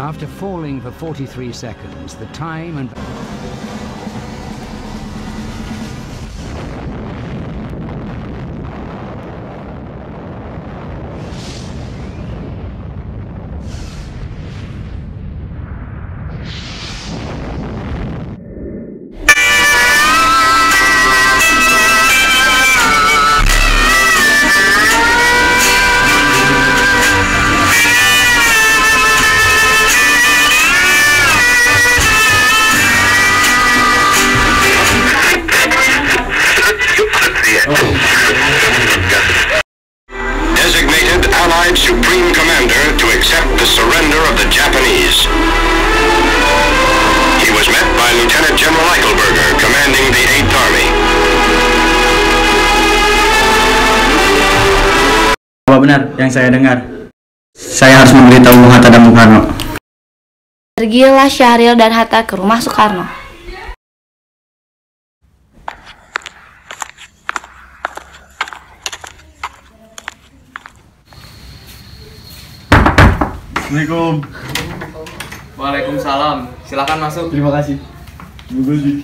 After falling for 43 seconds, the time and... Designated Allied Supreme Commander to accept the surrender of the Japanese. He was met by Lieutenant General Eichelberger, commanding the 8th Army. Apa benar yang saya dengar? Saya harus memberitahu Bung Hatta dan Bung Karno. Pergilah Syahril dan Hatta ke rumah Soekarno. Assalamualaikum. Waalaikumsalam. Silakan masuk. Terima kasih. Terima kasih.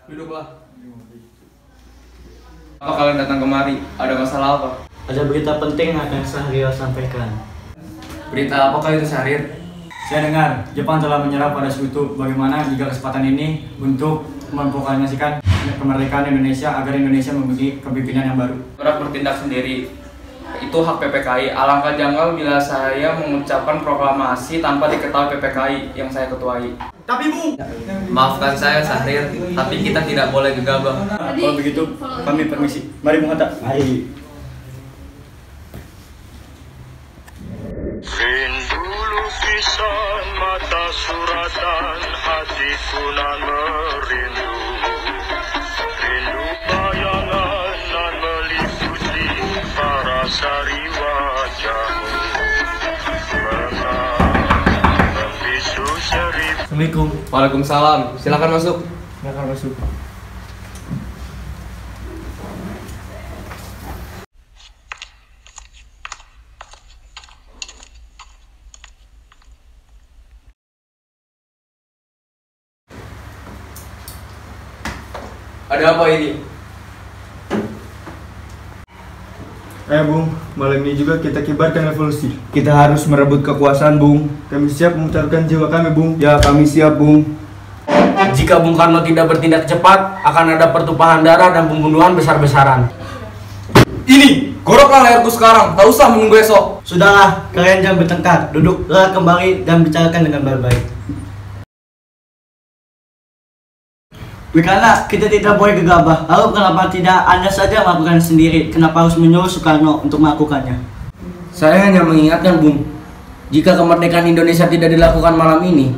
Duduklah. Apa kalian datang kemari? Ada masalah apa? Ada berita penting yang akan Syahril sampaikan. Berita apakah itu, Syahrir? Saya dengar Jepang telah menyerah pada Sekutu. Bagaimana jika kesempatan ini untuk memproklamasikan kemerdekaan Indonesia agar Indonesia memiliki kepemimpinan yang baru? Berhak bertindak sendiri. Itu hak PPKI. Alangkah janggal bila saya mengucapkan proklamasi tanpa diketahui PPKI yang saya ketuai. Tapi Bu, Maafkan saya, Syahrir, tapi kita tidak boleh gegabah. kalau begitu kami permisi. Mari Bung Hatta. Mari. Rindu lukisan mata suratan hatiku nan merindu. Rindu bayangan nan meliputi parasari wajahmu. Membisu seribu. Assalamualaikum. Waalaikumsalam. Silakan masuk. Silakan masuk. Ada apa ini? Bung, malam ini juga kita kibarkan revolusi. Kita harus merebut kekuasaan, Bung. Kami siap memutarkan jiwa kami, Bung. Ya, kami siap, Bung. Jika Bung Karno tidak bertindak cepat, akan ada pertumpahan darah dan pembunuhan besar-besaran. Ini! Goroklah leherku sekarang, tak usah menunggu esok. Sudahlah, kalian jangan bertengkar. Duduklah kembali dan bicarakan dengan baik-baik. Karena kita tidak boleh gegabah. Lalu kenapa tidak Anda saja melakukan sendiri? Kenapa harus menyuruh Soekarno untuk melakukannya? Saya hanya mengingatkan, Bung, jika kemerdekaan Indonesia tidak dilakukan malam ini,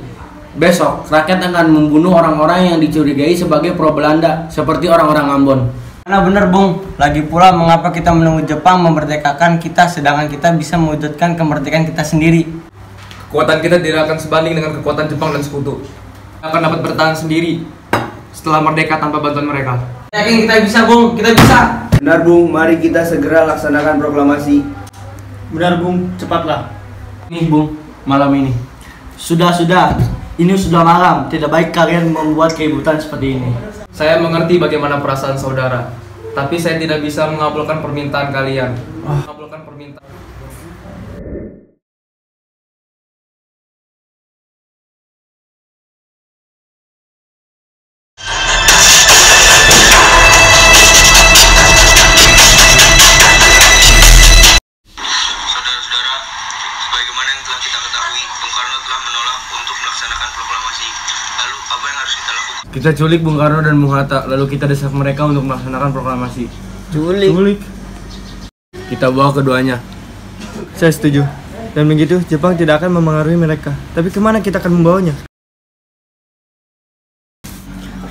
besok rakyat akan membunuh orang-orang yang dicurigai sebagai pro-Belanda, seperti orang-orang Ambon. Karena benar, Bung. Lagi pula, mengapa kita menunggu Jepang memerdekakan kita, sedangkan kita bisa mewujudkan kemerdekaan kita sendiri? Kekuatan kita tidak akan sebanding dengan kekuatan Jepang dan Sekutu. Kita akan dapat bertahan sendiri setelah merdeka tanpa bantuan mereka. Yakin kita bisa, Bung? Kita bisa. Benar, Bung, mari kita segera laksanakan proklamasi. Benar, Bung, cepatlah. Nih, Bung, malam ini. Sudah. Ini sudah malam. Tidak baik kalian membuat keributan seperti ini. Saya mengerti bagaimana perasaan saudara, tapi saya tidak bisa mengabulkan permintaan kalian. Mengabulkan permintaan. Saudara-saudara, sebagaimana yang telah kita ketahui, Bung Karno telah menolak untuk melaksanakan proklamasi. Lalu, apa yang harus kita lakukan? Kita culik Bung Karno dan Bung Hatta, lalu kita desak mereka untuk melaksanakan proklamasi. Culik. Kita bawa keduanya. Saya setuju. Dan begitu, Jepang tidak akan memengaruhi mereka. Tapi kemana kita akan membawanya?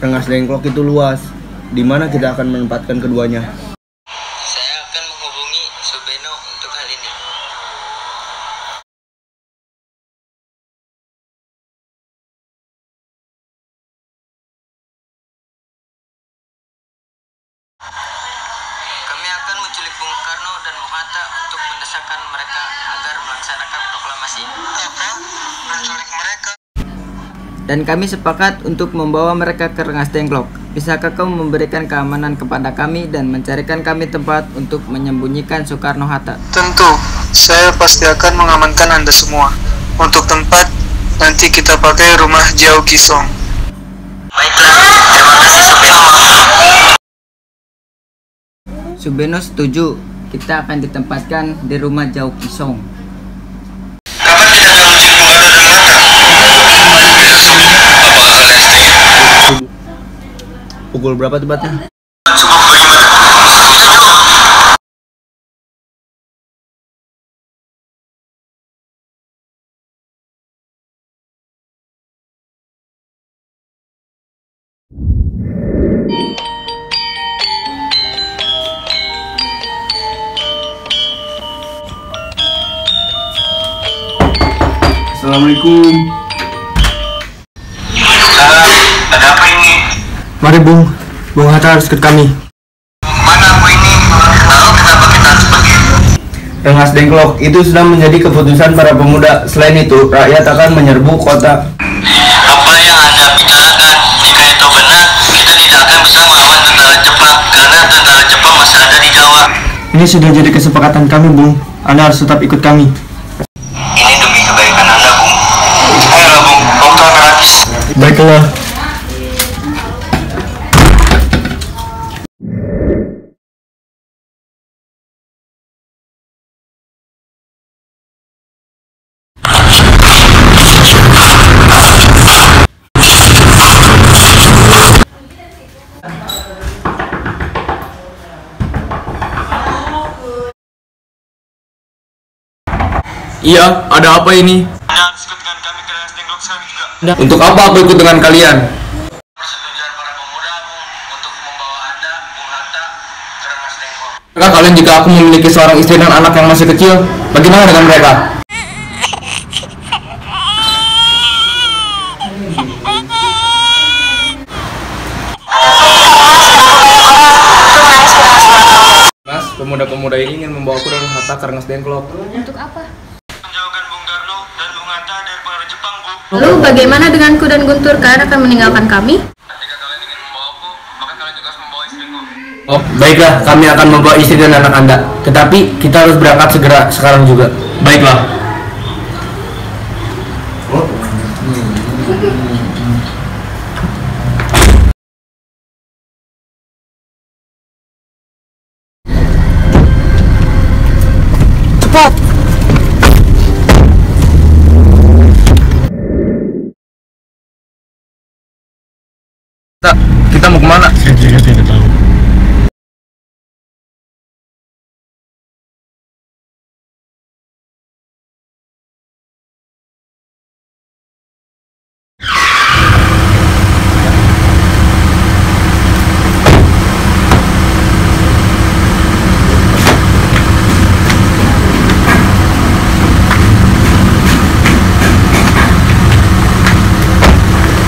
Rengas Dengklok itu luas. Di mana kita akan menempatkan keduanya? Saya akan menghubungi Subeno untuk hal ini. Karno dan Bung Hatta untuk mendesakkan mereka agar melaksanakan proklamasi. Apa? Menculik mereka? Dan kami sepakat untuk membawa mereka ke Rengas Dengklok. Bisakah kau memberikan keamanan kepada kami dan mencarikan kami tempat untuk menyembunyikan Soekarno-Hatta? Tentu, saya pasti akan mengamankan Anda semua. Untuk tempat, nanti kita pakai rumah Jauh Kisong. Baiklah, terima kasih Subeno. Subeno setuju, kita akan ditempatkan di rumah Jauh Kisong. Kapan kita akan musim Bung Hatta dan Bung Hatta? Besok. Apakah kalian setuju? Pukul berapa tepatnya? Cukup bagaimana? Setuju. Assalamualaikum. Ada apa ini? Mari Bung Hatta harus ikut kami. Mana aku ini? Lalu kenapa kita harus pergi? Rengas Dengklok itu sudah menjadi keputusan para pemuda. Selain itu, rakyat akan menyerbu kota. Apa yang Anda bicarakan? Jika itu benar, kita tidak akan bisa melawan tentara Jepang karena tentara Jepang masih ada di Jawa. Ini sudah jadi kesepakatan kami, Bung. Anda harus tetap ikut kami. Ini demi kebaikan Anda, Bung. Ayolah, Bung. Waktu akan habis. Baiklah. Iya, ada apa ini? Anda harus ikut dengan kami ke Rengas Dengklok sekarang juga. Untuk apa aku ikut dengan kalian? Persetujuan para pemuda, Bung, untuk membawa Anda, Bung Hatta, ke Rengas Dengklok. Maka kalian jika aku memiliki seorang istri dan anak yang masih kecil, bagaimana dengan mereka? Mas, pemuda-pemuda ini ingin membawaku dan Hatta ke Rengas Dengklok. Untuk apa? Menjauhkan Bung Karno dan Bung Hatta dari pengaruh Jepang, Bu. Lalu bagaimana denganku dan Guntur? Kalian akan meninggalkan kami? Jika kalian ingin membawaku, maka kalian juga harus membawa istriku. Oh, baiklah, kami akan membawa istri dan anak Anda. Tetapi kita harus berangkat segera sekarang juga. Baiklah. Cepat! Kita mau kemana? Saya tidak tahu.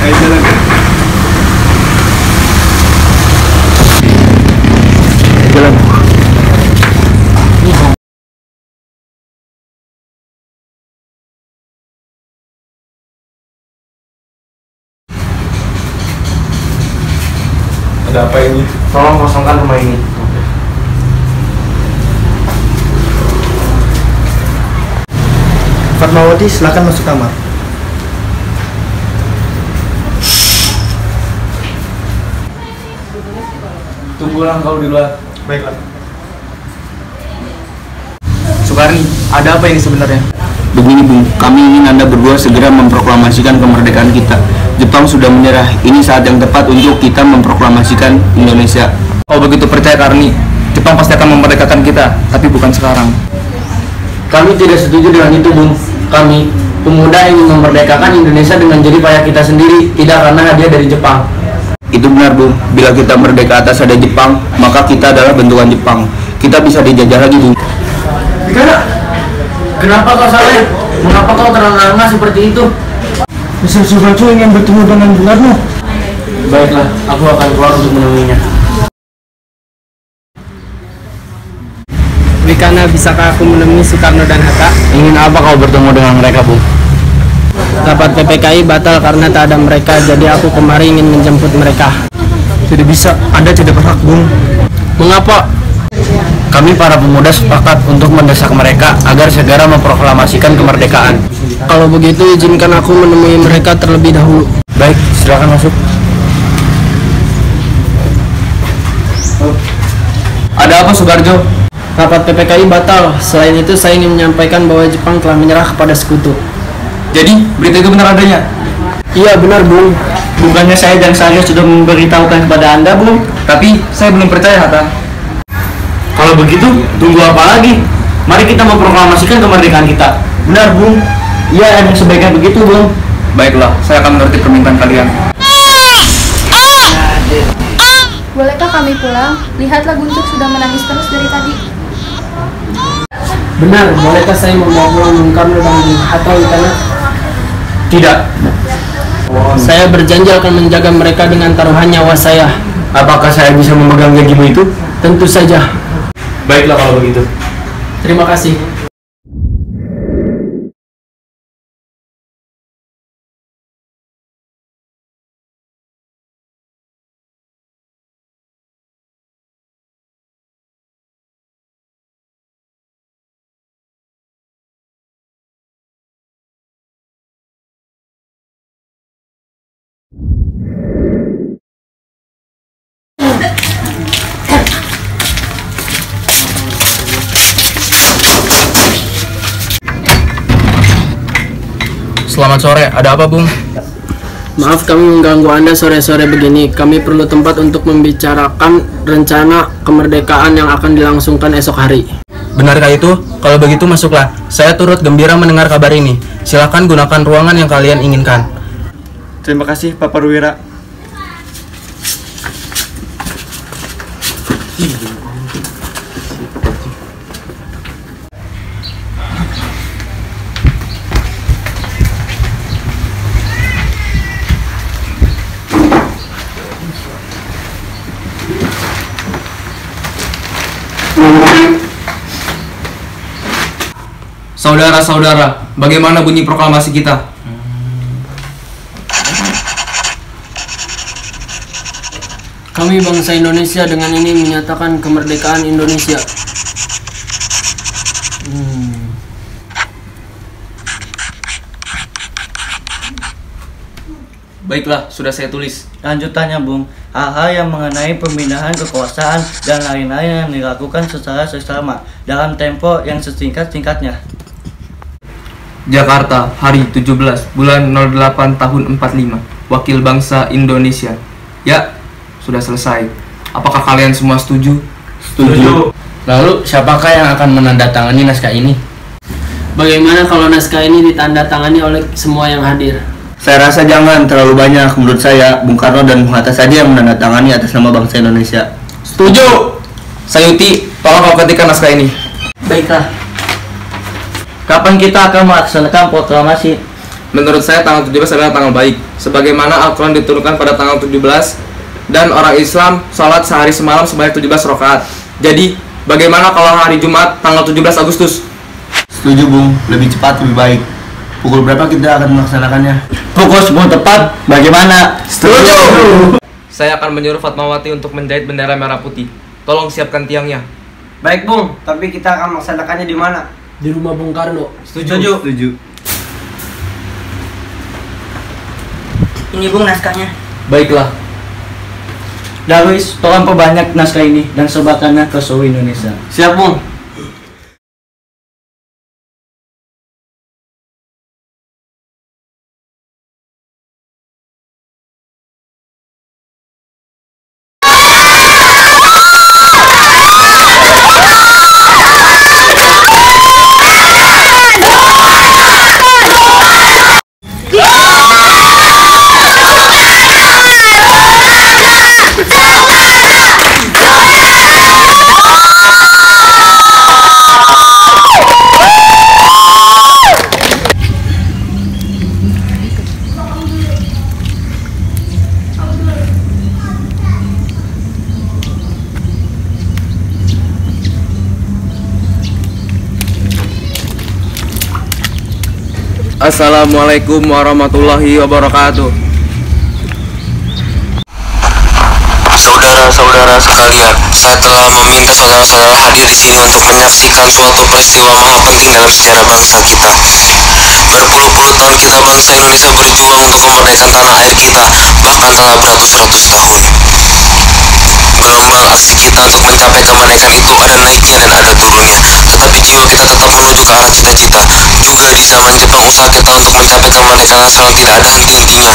Ayo jalan. Jalan. Ada apa ini? Tolong kosongkan rumah ini. Fatmawati, silakan masuk kamar. Tunggulah kau di luar. Baiklah. Sukarni, ada apa ini sebenarnya? Begini Bung, kami ingin Anda berdua segera memproklamasikan kemerdekaan kita. Jepang sudah menyerah, ini saat yang tepat untuk kita memproklamasikan Indonesia. Kau begitu percaya, Karni? Jepang pasti akan memerdekakan kita, tapi bukan sekarang. Kami tidak setuju dengan itu Bung. Kami, pemuda ingin memerdekakan Indonesia dengan jerih payah kita sendiri, tidak karena hadiah dari Jepang. Itu benar Bung, bila kita merdeka atas ada Jepang, maka kita adalah bentukan Jepang. Kita bisa dijajah lagi Bung. Kenapa kau salah? Mengapa kau terengah-engah seperti itu? Mr. Sukarno ingin bertemu dengan Bung Karno. Baiklah, aku akan keluar untuk menemuinya. Dekana, bisakah aku menemui Soekarno dan Hatta? Ingin apa kau bertemu dengan mereka, Bung? Rapat PPKI batal karena tak ada mereka, jadi aku kemari ingin menjemput mereka. Tidak bisa, Anda tidak berhak, Bung. Mengapa? Kami para pemuda sepakat untuk mendesak mereka agar segera memproklamasikan kemerdekaan. Kalau begitu, izinkan aku menemui mereka terlebih dahulu. Baik, silakan masuk. Ada apa, Sugarjo? Rapat PPKI batal. Selain itu, saya ingin menyampaikan bahwa Jepang telah menyerah kepada sekutu. Jadi, berita itu benar adanya? Iya, benar, Bung. Bukannya saya dan Saryo sudah memberitahukan kepada Anda, Bung? Tapi, saya belum percaya, Hatta. Kalau begitu, tunggu apa lagi? Mari kita memproklamasikan kemerdekaan kita. Benar, Bung. Iya, emang sebaiknya begitu, Bung. Baiklah, saya akan mengerti permintaan kalian. Bolehkah kami pulang? Lihatlah Guntur sudah menangis terus dari tadi. Benar, bolehkah saya membawa pulang Bung Karno dan Bung Hatta Witana? Tidak. Saya berjanji akan menjaga mereka dengan taruhan nyawa saya. Apakah saya bisa memegang janjimu itu? Tentu saja. Baiklah kalau begitu. Terima kasih. Selamat sore, ada apa, Bung? Maaf kami mengganggu Anda sore-sore begini. Kami perlu tempat untuk membicarakan rencana kemerdekaan yang akan dilangsungkan esok hari. Benarkah itu? Kalau begitu masuklah. Saya turut gembira mendengar kabar ini. Silakan gunakan ruangan yang kalian inginkan. Terima kasih, Pak Perwira. Saudara-saudara, bagaimana bunyi proklamasi kita? Kami bangsa Indonesia dengan ini menyatakan kemerdekaan Indonesia. Baiklah, sudah saya tulis. Lanjutannya, Bung, hal-hal yang mengenai pemindahan kekuasaan dan lain-lain yang dilakukan secara seksama dalam tempo yang sesingkat-singkatnya. Jakarta, hari 17 bulan 08 tahun 45. Wakil bangsa Indonesia. Ya, sudah selesai. Apakah kalian semua setuju? Setuju. Lalu, siapakah yang akan menandatangani naskah ini? Bagaimana kalau naskah ini ditandatangani oleh semua yang hadir? Saya rasa jangan terlalu banyak. Menurut saya, Bung Karno dan Bung Hatta saja yang menandatangani atas nama bangsa Indonesia. Setuju. Sayuti, tolong kau ketikkan naskah ini. Baiklah. Kapan kita akan melaksanakan proklamasi? Menurut saya tanggal 17 adalah tanggal baik. Sebagaimana Al-Quran diturunkan pada tanggal 17 dan orang Islam sholat sehari semalam sebanyak 17 rakaat. Jadi, bagaimana kalau hari Jumat tanggal 17 Agustus? Setuju, Bung. Lebih cepat lebih baik. Pukul berapa kita akan melaksanakannya? Pukul 10 tepat. Bagaimana? Setuju. Saya akan menyuruh Fatmawati untuk menjahit bendera merah putih. Tolong siapkan tiangnya. Baik, Bung. Tapi kita akan melaksanakannya di mana? Di rumah Bung Karno. Setuju. Ini, Bung, naskahnya. Baiklah. Darwis, tolong perbanyak naskah ini dan sebarkannya ke seluruh Indonesia. Siap, Bung. Assalamualaikum warahmatullahi wabarakatuh. Saudara-saudara sekalian, saya telah meminta saudara-saudara hadir di sini untuk menyaksikan suatu peristiwa maha penting dalam sejarah bangsa kita. Berpuluh-puluh tahun kita bangsa Indonesia berjuang untuk kemerdekaan tanah air kita, bahkan telah beratus-ratus tahun. Gelombang aksi kita untuk mencapai kemerdekaan itu ada naiknya dan ada turunnya, tetapi jiwa kita tetap menuju ke arah cita-cita. Juga di zaman Jepang, usaha kita untuk mencapai kemerdekaan nasional tidak ada henti-hentinya.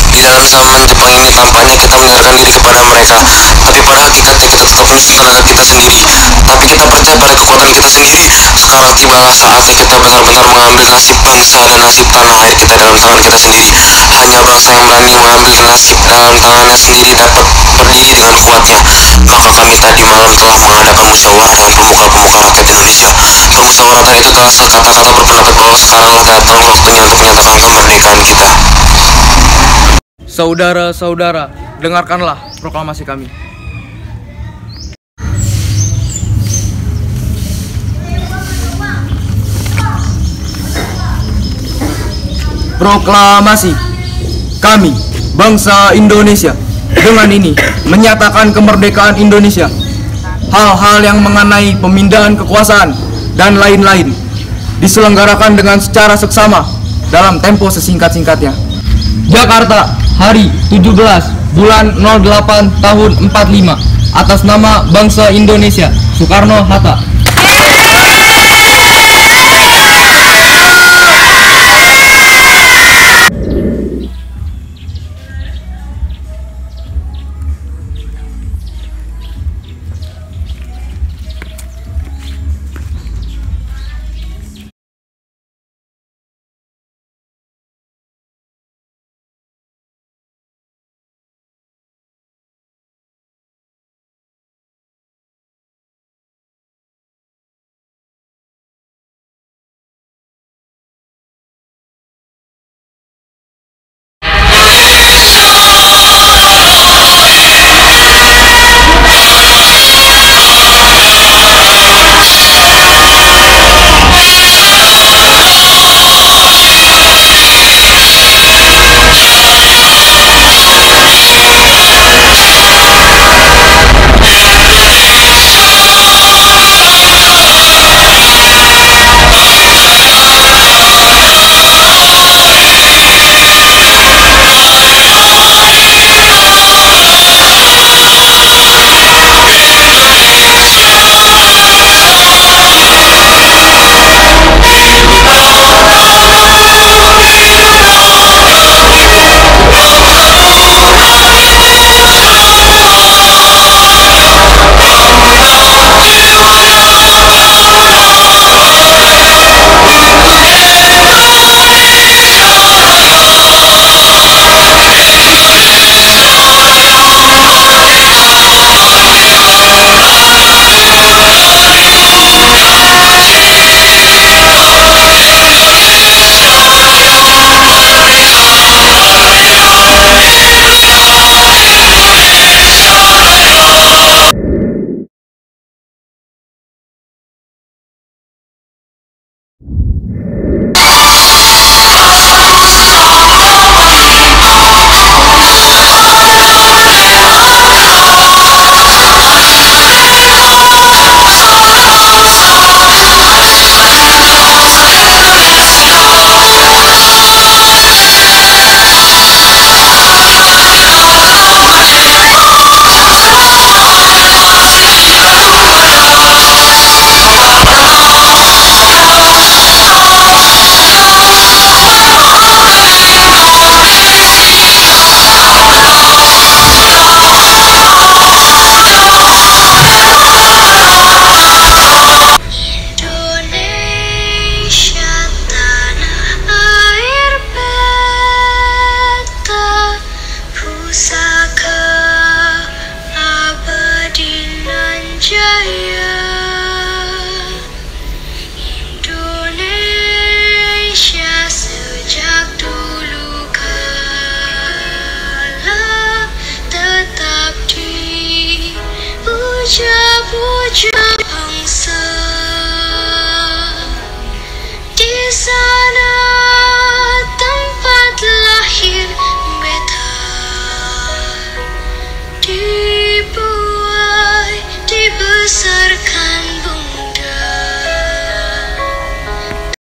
Di dalam zaman Jepang ini tampaknya kita menyerahkan diri kepada mereka, tapi pada hakikatnya kita tetap menyusun tenaga kita sendiri. Tapi kita percaya pada kekuatan kita sendiri. Sekarang tibalah saatnya kita benar-benar mengambil nasib bangsa dan nasib tanah air kita dalam tangan kita sendiri. Hanya bangsa yang berani mengambil nasib dalam tangannya sendiri dapat berdiri dengan kuatnya. Maka kami tadi malam telah mengadakan musyawarah dengan pemuka-pemuka rakyat Indonesia. Bermusyawarah tadi itu telah sekata-kata berpendapat bahwa sekarang datang waktunya untuk menyatakan kemerdekaan kita. Saudara-saudara, dengarkanlah proklamasi kami. Proklamasi kami, bangsa Indonesia, dengan ini menyatakan kemerdekaan Indonesia. Hal-hal yang mengenai pemindahan kekuasaan dan lain-lain diselenggarakan dengan secara seksama dalam tempo sesingkat-singkatnya. Jakarta, hari 17 bulan 08 tahun 45, atas nama bangsa Indonesia, Soekarno-Hatta.